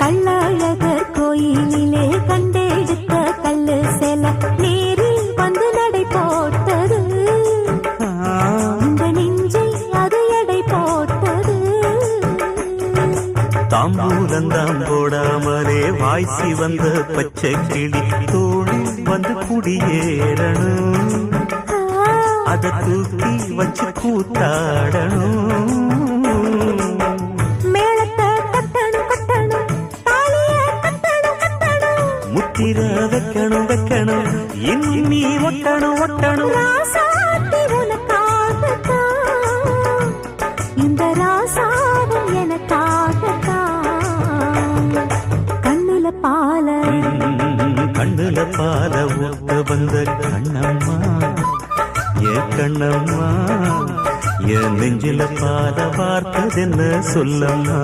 கள்ளழகர் கோயிலிலே கண்டெடுத்த கல்லு செல நேரில் வந்து நடை போட்டது இந்த நெஞ்சில் அது எடை போட்டது தாம்பூலந்தாம் போடாமலே வாய்ச்சி வந்த பச்சை கிளி தோழி வந்து குடியேறணும் அதை தூக்கி வச்சு கூத்தாடணும் முத்திர வைக்கணும் வைக்கணும் இன்னும் நீ ஒட்டணும் ஒட்டணும் ராசாத்தி உனக்காகத்தான் இந்த ராசாவும் எனக்காகத்தான் கண்ணுல பால ஊட்ட வந்த கண்ணம்மா என் கண்ணம்மா என் நெஞ்சில பால பார்த்ததென்ன சொல்லம்மா